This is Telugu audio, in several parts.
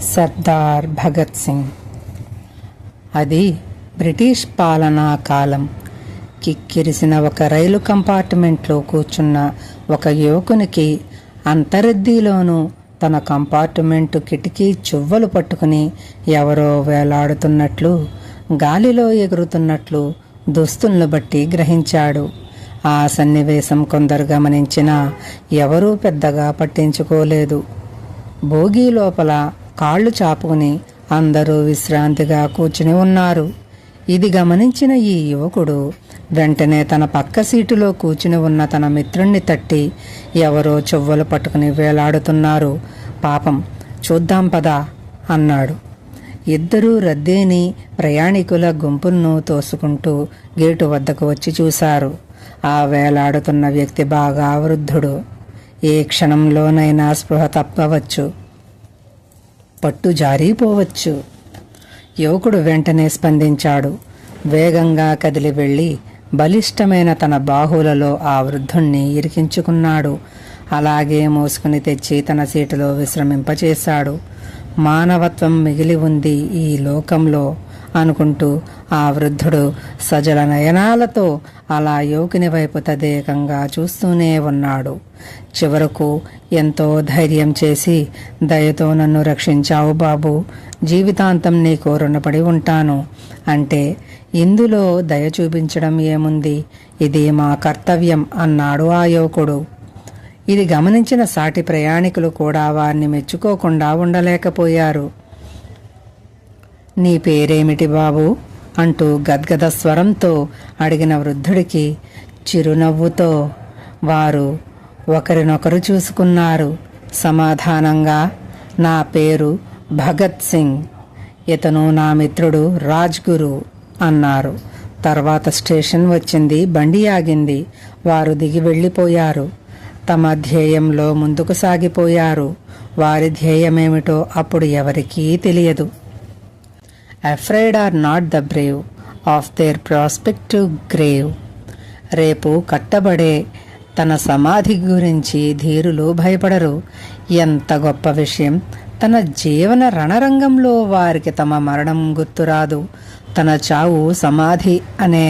సర్దార్ భగత్ సింగ్. అది బ్రిటిష్ పాలనా కాలం. కిక్కిరిసిన ఒక రైలు కంపార్ట్మెంట్లో కూర్చున్న ఒక యువకునికి అంతరిద్దీలోనూ తన కంపార్ట్మెంటు కిటికీ చువ్వలు పట్టుకుని ఎవరో వేలాడుతున్నట్లు, గాలిలో ఎగురుతున్నట్లు దుస్తులను బట్టి గ్రహించాడు. ఆ సన్నివేశం కొందరు గమనించినా ఎవరూ పెద్దగా పట్టించుకోలేదు. బోగీ లోపల కాళ్ళు చాపుకుని అందరూ విశ్రాంతిగా కూర్చుని ఉన్నారు. ఇది గమనించిన ఈ యువకుడు వెంటనే తన పక్క సీటులో కూర్చుని ఉన్న తన మిత్రుణ్ణి తట్టి, ఎవరో చువ్వలు పట్టుకుని వేలాడుతున్నారు, పాపం చూద్దాం పదా అన్నాడు. ఇద్దరూ రద్దీని, ప్రయాణికుల గుంపులను తోసుకుంటూ గేటు వద్దకు వచ్చి చూశారు. ఆ వేలాడుతున్న వ్యక్తి బాగా వృద్ధుడు. ఏ క్షణంలోనైనా స్పృహ తప్పవచ్చు, పట్టు జారిపోవచ్చు. యువకుడు వెంటనే స్పందించాడు. వేగంగా కదిలి వెళ్ళి బలిష్టమైన తన బాహువులలో ఆ వృద్ధుణ్ణి ఇరికించుకున్నాడు. అలాగే మోసుకుని తెచ్చి తన సీటులో విశ్రమింపచేశాడు. మానవత్వం మిగిలి ఉంది ఈ లోకంలో అనుకుంటూ ఆ వృద్ధుడు సజల నయనాలతో అలా యువకుని వైపు తదేకంగా చూస్తూనే ఉన్నాడు. చివరకు ఎంతో ధైర్యం చేసి, దయతో నన్ను రక్షించావు బాబు, జీవితాంతం నీకు రుణపడి ఉంటాను అంటే, ఇందులో దయ చూపించడం ఏముంది, ఇది మా కర్తవ్యం అన్నాడు ఆ యువకుడు. ఇది గమనించిన సాటి ప్రయాణికులు కూడా వారిని మెచ్చుకోకుండా ఉండలేకపోయారు. నీ పేరేమిటి బాబు అంటూ గద్గద స్వరంతో అడిగిన వృద్ధుడికి చిరునవ్వుతో వారు ఒకరినొకరు చూసుకున్నారు. సమాధానంగా, నా పేరు భగత్ సింగ్, ఇతను నా మిత్రుడు రాజ్గురు అన్నారు. తర్వాత స్టేషన్ వచ్చింది, బండి ఆగింది. వారు దిగి వెళ్ళిపోయారు. తమ ధ్యేయంలో ముందుకు సాగిపోయారు. వారి ధ్యేయమేమిటో అప్పుడు ఎవరికీ తెలియదు. Afraid or not the brave of their prospective grave. రేపు కట్టబడే తన సమాధి గురించి ధీరులు భయపడరు. ఎంత గొప్ప విషయం! తన జీవన రణరంగంలో వారికి తమ మరణం గుర్తురాదు. తన చావు సమాధి అనే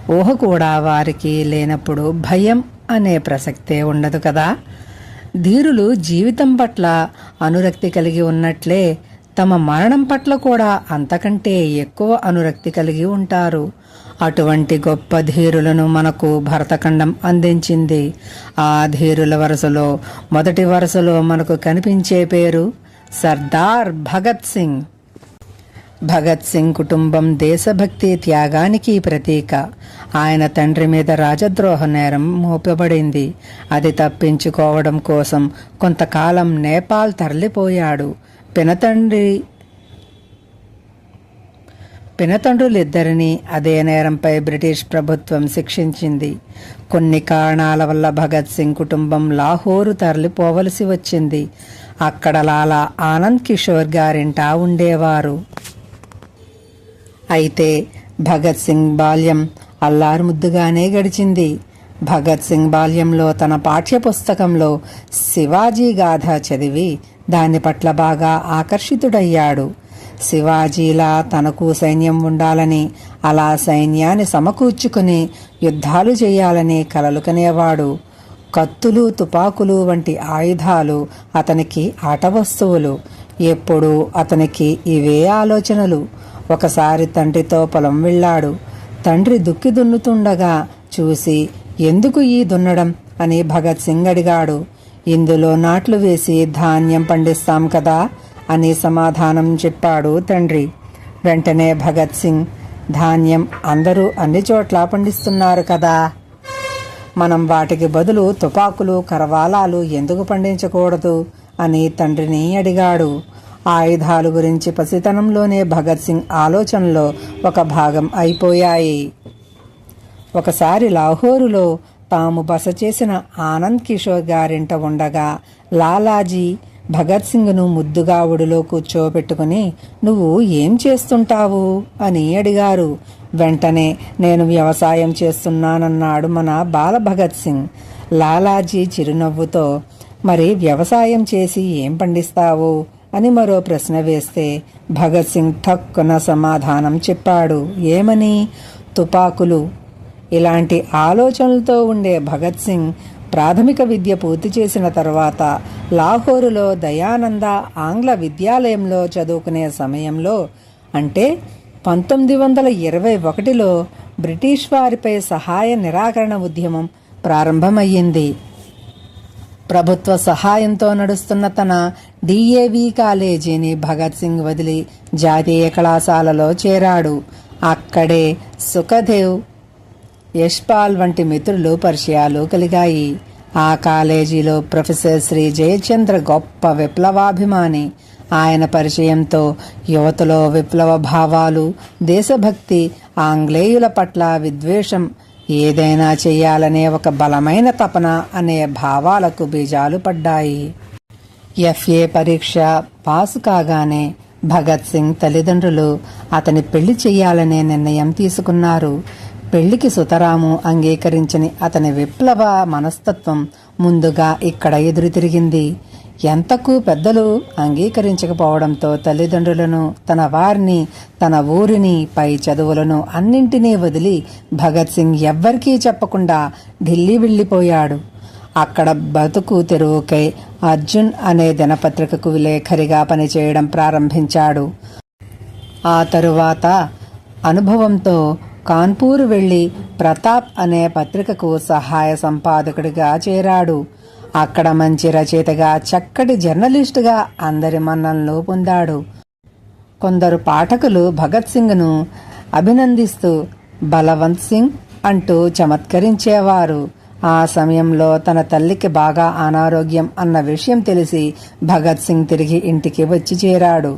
ఊహ కూడా వారికి లేనప్పుడు భయం అనే ప్రసక్తే ఉండదు కదా. ధీరులు జీవితం పట్ల అనురక్తి కలిగి ఉన్నట్లే తమ మరణం పట్ల కూడా అంతకంటే ఎక్కువ అనురక్తి కలిగి ఉంటారు. అటువంటి గొప్ప ధీరులను మనకు భరతఖండం అందించింది. ఆ ధీరుల వరుసలో మొదటి వరుసలో మనకు కనిపించే పేరు సర్దార్ భగత్ సింగ్. భగత్ సింగ్ కుటుంబం దేశభక్తి, త్యాగానికి ప్రతీక. ఆయన తండ్రి మీద రాజద్రోహ నేరం మోపబడింది. అది తప్పించుకోవడం కోసం కొంతకాలం నేపాల్ తరలిపోయాడు. పినతండ్రులిద్దరినీ అదే నేరంపై బ్రిటిష్ ప్రభుత్వం శిక్షించింది. కొన్ని కారణాల వల్ల భగత్ సింగ్ కుటుంబం లాహోరు తరలిపోవలసి వచ్చింది. అక్కడ లాలా ఆనంద్ కిషోర్ గారింటా ఉండేవారు. అయితే భగత్ సింగ్ బాల్యం అల్లారుముద్దుగానే గడిచింది. భగత్ సింగ్ బాల్యంలో తన పాఠ్యపుస్తకంలో శివాజీ గాథ చదివి దాని పట్ల బాగా ఆకర్షితుడయ్యాడు. శివాజీలా తనకు సైన్యం ఉండాలని, అలా సైన్యాన్ని సమకూర్చుకుని యుద్ధాలు చేయాలని కలలు కనేవాడు. కత్తులు, తుపాకులు వంటి ఆయుధాలు అతనికి ఆట వస్తువులు. ఎప్పుడూ అతనికి ఇవే ఆలోచనలు. ఒకసారి తండ్రితో పొలం వెళ్ళాడు. తండ్రి దుక్కి దున్నుతుండగా చూసి, ఎందుకు ఈ దున్నడం అని భగత్ సింగ్ అడిగాడు. ఇందులో నాట్లు వేసి ధాన్యం పండిస్తాం కదా అని సమాధానం చెప్పాడు తండ్రి. వెంటనే భగత్ సింగ్, ధాన్యం అందరూ అన్ని చోట్ల పండిస్తున్నారు కదా, మనం వాటికి బదులు తుపాకులు, కరవాలాలు ఎందుకు పండించకూడదు అని తండ్రిని అడిగాడు. ఆయుధాలు గురించి పసితనంలోనే భగత్ సింగ్ ఆలోచనలో ఒక భాగం అయిపోయాయి. ఒకసారి లాహోరులో తాము బస చేసిన ఆనంద్ కిషోర్ గారింట ఉండగా లాలాజీ భగత్ సింగ్ను ముద్దుగా ఒడిలో కూర్చోబెట్టుకుని, నువ్వు ఏం చేస్తుంటావు అని అడిగారు. వెంటనే, నేను వ్యవసాయం చేస్తున్నానన్నాడు మన బాల భగత్ సింగ్. లాలాజీ చిరునవ్వుతో, మరి వ్యవసాయం చేసి ఏం పండిస్తావు అని మరో ప్రశ్న వేస్తే భగత్ సింగ్ ఠక్కున సమాధానం చెప్పాడు. ఏమని? తుపాకులు. ఇలాంటి ఆలోచనలతో ఉండే భగత్ సింగ్ ప్రాథమిక విద్య పూర్తి చేసిన తర్వాత లాహోరులో దయానంద ఆంగ్ల విద్యాలయంలో చదువుకునే సమయంలో, అంటే 1921లో బ్రిటిష్ వారిపై సహాయ నిరాకరణ ఉద్యమం ప్రారంభమయ్యింది. ప్రభుత్వ సహాయంతో నడుస్తున్న తన డిఏవి కాలేజీని భగత్ సింగ్ వదిలి జాతీయ కళాశాలలో చేరాడు. అక్కడే సుఖదేవ్, యశ్పాల్ వంటి మిత్రులు పరిచయాలు కలిగాయి. ఆ కాలేజీలో ప్రొఫెసర్ శ్రీ జయచంద్ర గొప్ప విప్లవాభిమాని. ఆయన పరిచయంతో యువతలో విప్లవ భావాలు, దేశభక్తి, ఆంగ్లేయుల పట్ల విద్వేషం, ఏదైనా చేయాలనే ఒక బలమైన తపన అనే భావాలకు బీజాలు పడ్డాయి. ఎఫ్ఏ పరీక్ష పాసు కాగానే భగత్ సింగ్ తల్లిదండ్రులు అతని పెళ్లి చెయ్యాలనే నిర్ణయం తీసుకున్నారు. పెళ్లికి సుతరాము అంగీకరించని అతని విప్లవ మనస్తత్వం ముందుగా ఇక్కడ ఎదురు తిరిగింది. ఎంతకు పెద్దలు అంగీకరించకపోవడంతో తల్లిదండ్రులను, తన వారిని, తన ఊరిని, పై చదువులను అన్నింటినీ వదిలి భగత్ సింగ్ ఎవ్వరికీ చెప్పకుండా ఢిల్లీ వెళ్ళిపోయాడు. అక్కడ బతుకు తెరువుకై అర్జున్ అనే దినపత్రికకు విలేఖరిగా పనిచేయడం ప్రారంభించాడు. ఆ తరువాత అనుభవంతో కాన్పూర్ వెళ్లి ప్రతాప్ అనే పత్రికకు సహాయ సంపాదకుడిగా చేరాడు. అక్కడ మంచి రచయితగా, చక్కటి జర్నలిస్టుగా అందరి మన్ననలు పొందాడు. కొందరు పాఠకులు భగత్ సింగ్ను అభినందిస్తూ బలవంత్ సింగ్ అంటూ చమత్కరించేవారు. ఆ సమయంలో తన తల్లికి బాగా అనారోగ్యం అన్న విషయం తెలిసి భగత్ సింగ్ తిరిగి ఇంటికి వచ్చి చేరాడు.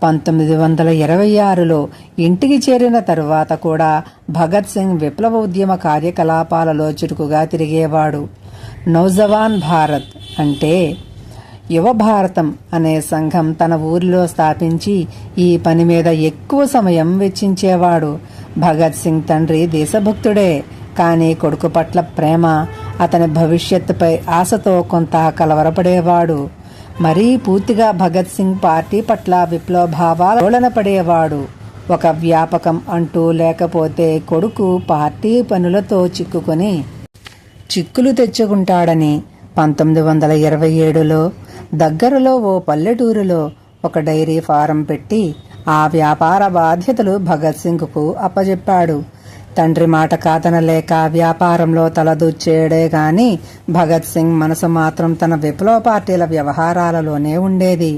1926లో ఇంటికి చేరిన తరువాత కూడా భగత్ సింగ్ విప్లవ ఉద్యమ కార్యకలాపాలలో చురుకుగా తిరిగేవాడు. నౌజవాన్ భారత్ అంటే యువ భారతం అనే సంఘం తన ఊరిలో స్థాపించి ఈ పని మీద ఎక్కువ సమయం వెచ్చించేవాడు. భగత్ సింగ్ తండ్రి దేశభక్తుడే, కానీ కొడుకు పట్ల ప్రేమ, అతని భవిష్యత్తుపై ఆశతో కొంత కలవరపడేవాడు. మరీ పూర్తిగా భగత్ సింగ్ పార్టీ పట్ల విప్లవ భావాల పడేవాడు. ఒక వ్యాపకం అంటూ లేకపోతే కొడుకు పార్టీ పనులతో చిక్కుకొని చిక్కులు తెచ్చుకుంటాడని 1927లో దగ్గరలో ఓ పల్లెటూరులో ఒక డైరీ ఫారం పెట్టి ఆ వ్యాపార బాధ్యతలు భగత్ సింగ్కు అప్పజెప్పాడు. తండ్రి మాట కాదనలేక వ్యాపారంలో తలదూర్చేయడే గాని భగత్ సింగ్ మనసు మాత్రం తన విప్లవ పార్టీల వ్యవహారాలలోనే ఉండేది.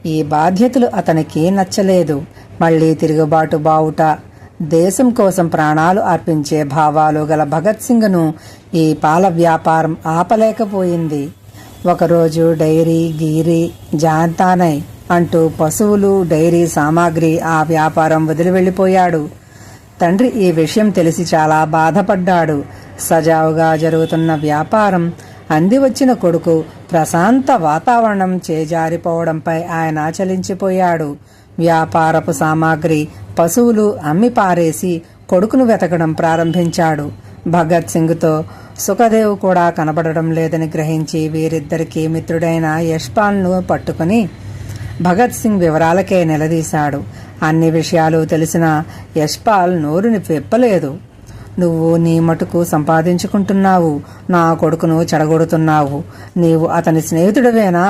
ఈ బాధ్యతలు అతనికి నచ్చలేదు. మళ్లీ తిరుగుబాటు బావుట, దేశం కోసం ప్రాణాలు అర్పించే భావాలు గల భగత్ సింగ్ను ఈ పాల వ్యాపారం ఆపలేకపోయింది. ఒకరోజు డైరీ, గీరీ, జాంతానై అంటూ పశువులు, డైరీ సామాగ్రి ఆ వ్యాపారం వదిలి వెళ్లిపోయాడు. తండ్రి ఈ విషయం తెలిసి చాలా బాధపడ్డాడు. సజావుగా జరుగుతున్న వ్యాపారం, అంది వచ్చిన కొడుకు ప్రశాంత వాతావరణం చేజారిపోవడంపై ఆయన చలించిపోయాడు. వ్యాపారపు సామాగ్రి, పశువులు అమ్మి పారేసి కొడుకును వెతకడం ప్రారంభించాడు. భగత్ సింగ్తో సుఖదేవ్ కూడా కనబడడం లేదని గ్రహించి వీరిద్దరికీ మిత్రుడైన యశ్పాల్ను పట్టుకుని భగత్ సింగ్ వివరాలకే నిలదీశాడు. అన్ని విషయాలు తెలిసిన యశ్పాల్ నోరుని విప్పలేదు. నువ్వు నీ మటుకు సంపాదించుకుంటున్నావు, నా కొడుకును చెడగొడుతున్నావు, నీవు అతని స్నేహితుడివేనా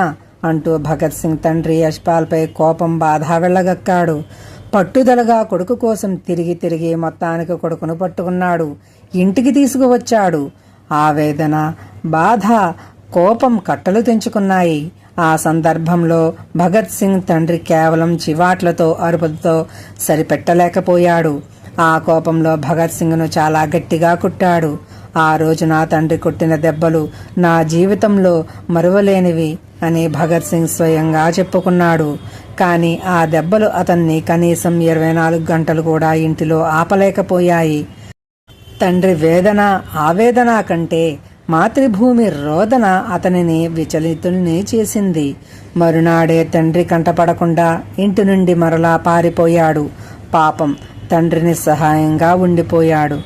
అంటూ భగత్ సింగ్ తండ్రి యశ్పాల్పై కోపం, బాధ వెళ్ళగక్కాడు. పట్టుదలగా కొడుకు కోసం తిరిగి తిరిగి మొత్తానికి కొడుకును పట్టుకున్నాడు. ఇంటికి తీసుకువచ్చాడు. ఆవేదన, బాధ, కోపం కట్టలు తెంచుకున్నాయి. ఆ సందర్భంలో భగత్ సింగ్ తండ్రి కేవలం చివాట్లతో, అరుపులతో సరిపెట్టలేకపోయాడు. ఆ కోపంలో భగత్ సింగ్ను చాలా గట్టిగా కొట్టాడు. ఆ రోజు నా తండ్రి కొట్టిన దెబ్బలు నా జీవితంలో మరువలేనివి అని భగత్ సింగ్ స్వయంగా చెప్పుకున్నాడు. కానీ ఆ దెబ్బలు అతన్ని కనీసం 24 గంటలు కూడా ఇంటిలో ఆపలేకపోయాయి. తండ్రి వేదన, ఆవేదన కంటే మాతృభూమి రోదన అతనిని విచలితుల్ని చేసింది. మరునాడే తండ్రి కంటపడకుండా ఇంటి నుండి మరలా పారిపోయాడు. పాపం, తండ్రిని సహాయంగా ఉండిపోయాడు.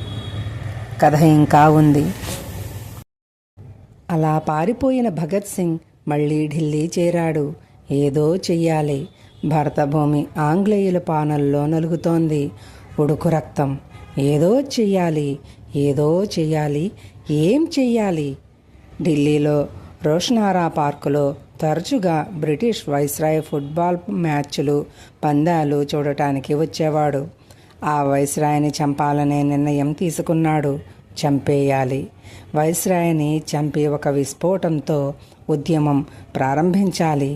కథ ఇంకా ఉంది. అలా పారిపోయిన భగత్ సింగ్ మళ్లీ ఢిల్లీ చేరాడు. ఏదో చెయ్యాలి. భరతభూమి ఆంగ్లేయుల పాలనలో నలుగుతోంది. ఉడుకు రక్తం. ఏదో చెయ్యాలి, ఏదో చెయ్యాలి. ఏం చెయ్యాలి? ఢిల్లీలో రోషనారా పార్కులో తరచుగా బ్రిటిష్ వైస్రాయ్ ఫుట్బాల్ మ్యాచ్లు, పందాలు చూడటానికి వచ్చేవాడు. ఆ వైస్రాయ్ని చంపాలనే నిర్ణయం తీసుకున్నాడు. చంపేయాలి. వైస్రాయ్ని చంపి ఒక విస్ఫోటంతో ఉద్యమం ప్రారంభించాలి.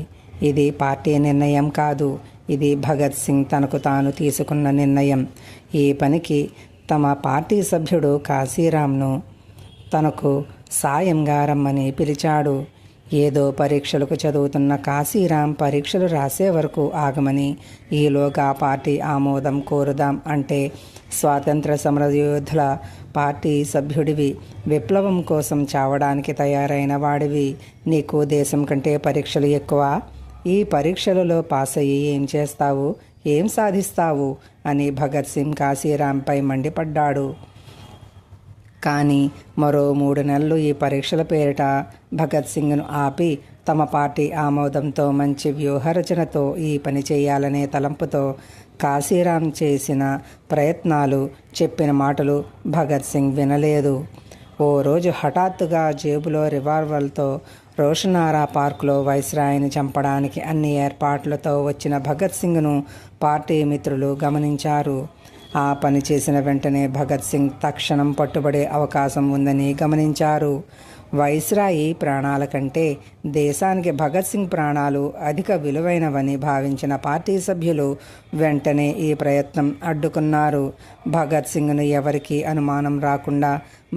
ఇది పార్టీ నిర్ణయం కాదు. ఇది భగత్ సింగ్ తనకు తాను తీసుకున్న నిర్ణయం. ఈ పనికి తమ పార్టీ సభ్యుడు కాశీరాంను తనకు సాయంగా రమ్మని పిలిచాడు. ఏదో పరీక్షలకు చదువుతున్న కాశీరాం పరీక్షలు రాసే వరకు ఆగమని, ఈలోగా పార్టీ ఆమోదం కోరుదాం అంటే, స్వాతంత్ర సమరయోధుల పార్టీ సభ్యుడివి, విప్లవం కోసం చావడానికి తయారైన వాడివి, నీకు దేశం కంటే పరీక్షలు ఎక్కువ? ఈ పరీక్షలలో పాస్ అయ్యి ఏం చేస్తావు, ఏం సాధిస్తావు అని భగత్ సింగ్ కాశీరాంపై మండిపడ్డాడు. కానీ మరో 3 నెలలు ఈ పరీక్షల పేరిట భగత్ సింగ్ను ఆపి, తమ పార్టీ ఆమోదంతో మంచి వ్యూహరచనతో ఈ పని చేయాలనే తలంపుతో కాశీరాం చేసిన ప్రయత్నాలు, చెప్పిన మాటలు భగత్ సింగ్ వినలేదు. ఓ రోజు హఠాత్తుగా జేబులో రివాల్వర్తో రోషనారా పార్కులో వైస్రాయ్ని చంపడానికి అన్ని ఏర్పాట్లతో వచ్చిన భగత్ సింగ్ను పార్టీ మిత్రులు గమనించారు. ఆ పని చేసిన వెంటనే భగత్ సింగ్ తక్షణం పట్టుబడే అవకాశం ఉందని గమనించారు. వైస్రాయి ప్రాణాల కంటే దేశానికి భగత్ సింగ్ ప్రాణాలు అధిక విలువైనవని భావించిన పార్టీ సభ్యులు వెంటనే ఈ ప్రయత్నం అడ్డుకున్నారు. భగత్ సింగ్ను ఎవరికీ అనుమానం రాకుండా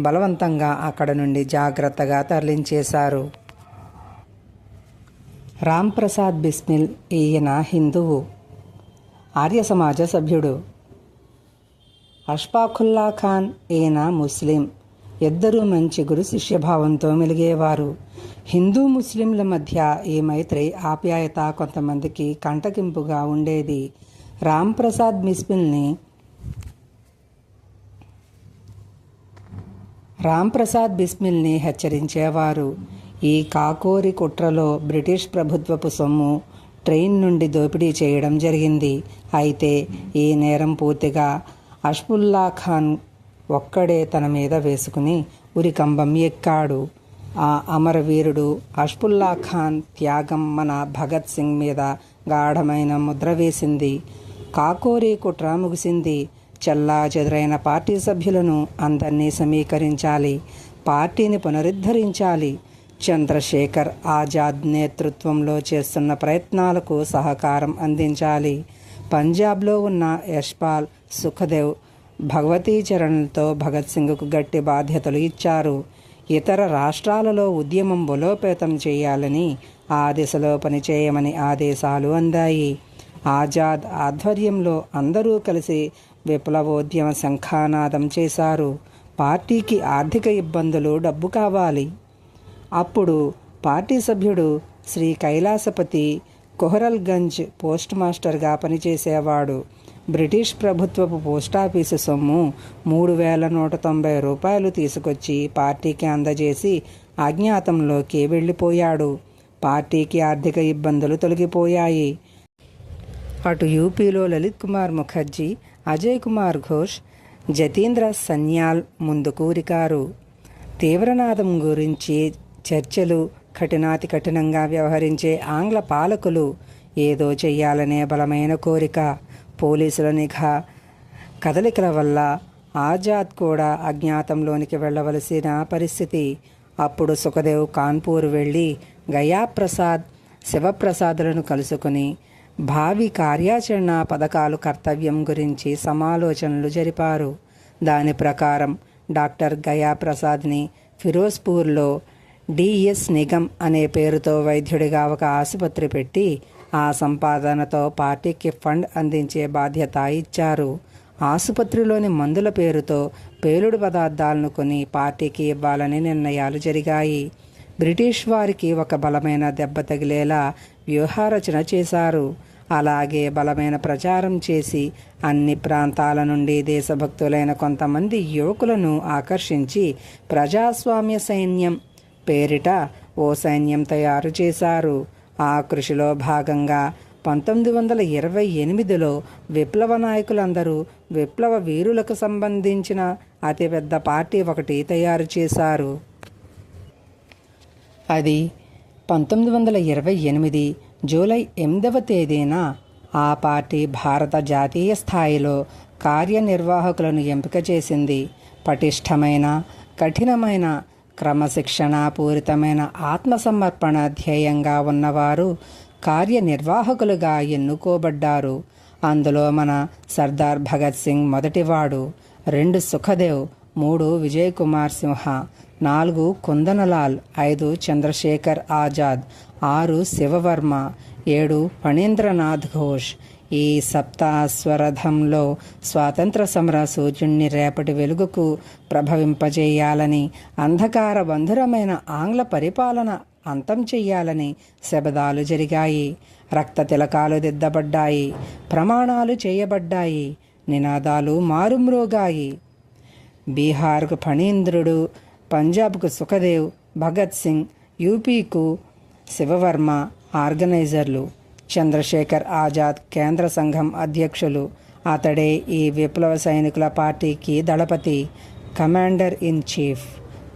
బలవంతంగా అక్కడ నుండి జాగ్రత్తగా తరలించేశారు. రాంప్రసాద్ బిస్మిల్ ఈయన హిందువు, ఆర్య సమాజ సభ్యుడు. అష్ఫాకుల్లా ఖాన్ ఈయన ముస్లిం. ఇద్దరూ మంచి గురు శిష్యభావంతో మెలిగేవారు. హిందూ ముస్లింల మధ్య ఈ మైత్రి, ఆప్యాయత కొంతమందికి కంటకింపుగా ఉండేది. రాంప్రసాద్ బిస్మిల్ని హెచ్చరించేవారు. ఈ కాకోరి కుట్రలో బ్రిటిష్ ప్రభుత్వపు సొమ్ము ట్రైన్ నుండి దోపిడీ చేయడం జరిగింది. అయితే ఈ నేరం పూర్తిగా అష్ఫాకుల్లా ఖాన్ ఒక్కడే తన మీద వేసుకుని ఉరికంబం ఎక్కాడు. ఆ అమరవీరుడు అష్ఫాకుల్లా ఖాన్ త్యాగం మన భగత్ సింగ్ మీద గాఢమైన ముద్ర వేసింది. కాకోరీ కుట్ర ముగిసింది. చెల్లా చెదురైన పార్టీ సభ్యులను అందరినీ సమీకరించాలి, పార్టీని పునరుద్ధరించాలి. చంద్రశేఖర్ ఆజాద్ నేతృత్వంలో చేస్తున్న ప్రయత్నాలకు సహకారం అందించాలి. పంజాబ్లో ఉన్న యశ్పాల్, సుఖదేవ్, భగవతీ చరణ్లతో భగత్ సింగ్కు గట్టి బాధ్యతలు ఇచ్చారు. ఇతర రాష్ట్రాలలో ఉద్యమం బలోపేతం చేయాలని, ఆ దిశలో పనిచేయమని ఆదేశాలు అందాయి. ఆజాద్ ఆధ్వర్యంలో అందరూ కలిసి విప్లవోద్యమ శంఖానాదం చేశారు. పార్టీకి ఆర్థిక ఇబ్బందులు, డబ్బు కావాలి. అప్పుడు పార్టీ సభ్యుడు శ్రీ కైలాసపతి కొహరల్గంజ్ పోస్ట్ మాస్టర్గా పనిచేసేవాడు. బ్రిటిష్ ప్రభుత్వపు పోస్టాఫీసు సొమ్ము 3,190 రూపాయలు తీసుకొచ్చి పార్టీకి అందజేసి అజ్ఞాతంలోకి వెళ్ళిపోయాడు. పార్టీకి ఆర్థిక ఇబ్బందులు తొలగిపోయాయి. అటు యూపీలో లలిత్ కుమార్ ముఖర్జీ, అజయ్ కుమార్ ఘోష్, జతీంద్ర సన్యాల్ ముందుకు ఉరికారు. తీవ్రనాదం గురించి చర్చలు, కఠినాతి కఠినంగా వ్యవహరించే ఆంగ్ల పాలకులు, ఏదో చెయ్యాలనే బలమైన కోరిక, పోలీసుల నిఘా కదలికల వల్ల ఆజాద్ కూడా అజ్ఞాతంలోనికి వెళ్ళవలసిన పరిస్థితి. అప్పుడు సుఖదేవ్ కాన్పూర్ వెళ్ళి గయాప్రసాద్, శివప్రసాద్లను కలుసుకుని భావి కార్యాచరణ పథకాలు, కర్తవ్యం గురించి సమాలోచనలు జరిపారు. దాని ప్రకారం డాక్టర్ గయాప్రసాద్ని ఫిరోజ్పూర్లో డిఎస్ నిగమ్ అనే పేరుతో వైద్యుడిగా ఒక ఆసుపత్రి పెట్టి ఆ సంపాదనతో పార్టీకి ఫండ్ అందించే బాధ్యత ఇచ్చారు. ఆసుపత్రిలోని మందుల పేరుతో పేలుడు పదార్థాలను కొని పార్టీకి ఇవ్వాలని నిర్ణయాలు జరిగాయి. బ్రిటిష్ వారికి ఒక బలమైన దెబ్బ తగిలేలా వ్యూహరచన చేశారు. అలాగే బలమైన ప్రచారం చేసి అన్ని ప్రాంతాల నుండి దేశభక్తులైన కొంతమంది యువకులను ఆకర్షించి ప్రజాస్వామ్య సైన్యం పేరిట ఓ సైన్యం తయారు చేశారు. ఆ కృషిలో భాగంగా 1928లో విప్లవ నాయకులందరూ విప్లవ వీరులకు సంబంధించిన అతిపెద్ద పార్టీ ఒకటి తయారు చేశారు. అది 1928 జూలై 8వ తేదీన ఆ పార్టీ భారత జాతీయ స్థాయిలో కార్యనిర్వాహకులను ఎంపిక చేసింది. పటిష్టమైన, కఠినమైన, క్రమశిక్షణాపూరితమైన ఆత్మసమర్పణ ధ్యేయంగా ఉన్నవారు కార్యనిర్వాహకులుగా ఎన్నుకోబడ్డారు. అందులో మన సర్దార్ భగత్ సింగ్ మొదటివాడు, 2 సుఖదేవ్, 3 విజయ్ కుమార్ సింహ, 4 కుందనలాల్, 5 చంద్రశేఖర్ ఆజాద్, 6 శివవర్మ, 7 ఫణీంద్రనాథ్ ఘోష్. ఈ సప్తాశ్వరథంలో స్వాతంత్ర సమర సూర్యుణ్ణి రేపటి వెలుగుకు ప్రభవింపజేయాలని, అంధకార బంధురమైన ఆంగ్ల పరిపాలన అంతం చెయ్యాలని శబదాలు జరిగాయి. రక్త తిలకాలు దిద్దబడ్డాయి, ప్రమాణాలు చేయబడ్డాయి, నినాదాలు మారుమ్రోగాయి. బీహార్కు ఫణీంద్రుడు, పంజాబ్కు సుఖదేవ్, భగత్ సింగ్, యూపీకు శివవర్మ ఆర్గనైజర్లు, చంద్రశేఖర్ ఆజాద్ కేంద్ర సంఘం అధ్యక్షులు. అతడే ఈ విప్లవ సైనికుల పార్టీకి దళపతి, కమాండర్ ఇన్ చీఫ్.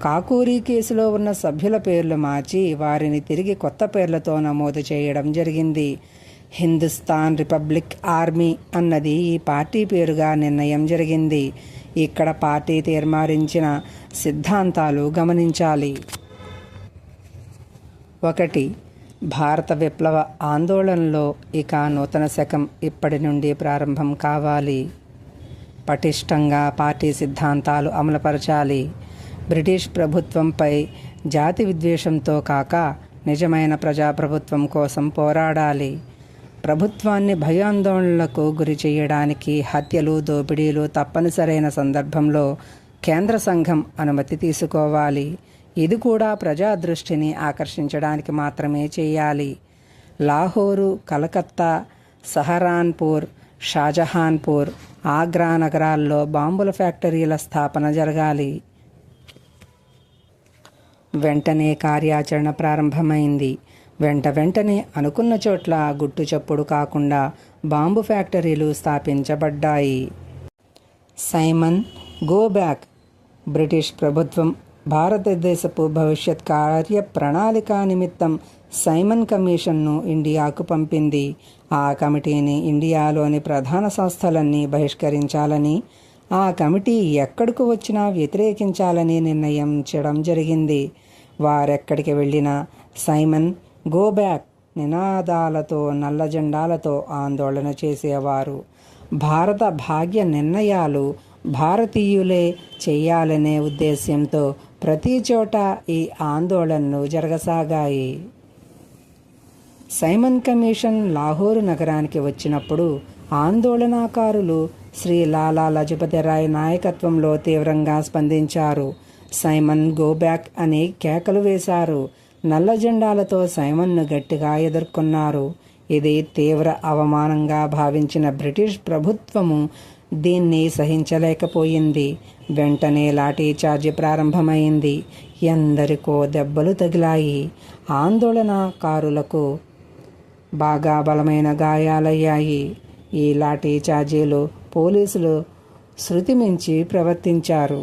కాకూరీ కేసులో ఉన్న సభ్యుల పేర్లు మార్చి వారిని తిరిగి కొత్త పేర్లతో నమోదు చేయడం జరిగింది. హిందుస్థాన్ రిపబ్లిక్ ఆర్మీ అన్నది ఈ పార్టీ పేరుగా నిర్ణయం జరిగింది. ఇక్కడ పార్టీ తీర్మానించిన సిద్ధాంతాలు గమనించాలి. 1. భారత విప్లవ ఆందోళనలో ఇక నూతన శకం ఇప్పటి నుండి ప్రారంభం కావాలి. పటిష్టంగా పార్టీ సిద్ధాంతాలు అమలుపరచాలి. బ్రిటిష్ ప్రభుత్వంపై జాతి విద్వేషంతో కాక నిజమైన ప్రజాప్రభుత్వం కోసం పోరాడాలి. ప్రభుత్వాన్ని భయాందోళనలకు గురి చేయడానికి హత్యలు, దోపిడీలు తప్పనిసరైన సందర్భంలో కేంద్ర సంఘం అనుమతి తీసుకోవాలి. ఇది కూడా ప్రజా దృష్టిని ఆకర్షించడానికి మాత్రమే చేయాలి. లాహోరు, కలకత్తా, సహరాన్పూర్, షాజహాన్పూర్, ఆగ్రా నగరాల్లో బాంబుల ఫ్యాక్టరీల స్థాపన జరగాలి. వెంటనే కార్యాచరణ ప్రారంభమైంది. వెంటనే అనుకున్న చోట్ల గుట్టు చప్పుడు కాకుండా బాంబు ఫ్యాక్టరీలు స్థాపించబడ్డాయి. Simon go back. బ్రిటిష్ ప్రభుత్వం భారతదేశపు భవిష్యత్ కార్య ప్రణాళిక నిమిత్తం సైమన్ కమిషన్ను ఇండియాకు పంపింది. ఆ కమిటీని ఇండియాలోని ప్రధాన సంస్థలన్నీ బహిష్కరించాలని, ఆ కమిటీ ఎక్కడికి వచ్చినా వ్యతిరేకించాలని నిర్ణయించడం జరిగింది. వారెక్కడికి వెళ్ళినా సైమన్ గో బ్యాక్ నినాదాలతో, నల్ల జెండాలతో ఆందోళన చేసేవారు. భారత భాగ్య నిర్ణయాలు భారతీయులే చేయాలనే ఉద్దేశ్యంతో ప్రతి చోట ఈ ఆందోళనలు జరగసాగాయి. సైమన్ కమిషన్ లాహోరు నగరానికి వచ్చినప్పుడు ఆందోళనకారులు శ్రీ లాలా లజపతి రాయ్ నాయకత్వంలో తీవ్రంగా స్పందించారు. సైమన్ గో బ్యాక్ అని కేకలు వేశారు. నల్ల జెండాలతో సైమన్ను గట్టిగా ఎదుర్కొన్నారు. ఇది తీవ్ర అవమానంగా భావించిన బ్రిటిష్ ప్రభుత్వము దీన్ని సహించలేకపోయింది. వెంటనే లాఠీచార్జి ప్రారంభమైంది. ఎందరికో దెబ్బలు తగిలాయి. ఆందోళనకారులకు బాగా బలమైన గాయాలయ్యాయి. ఈ లాఠీ చార్జీలు పోలీసులు శృతి మించి ప్రవర్తించారు.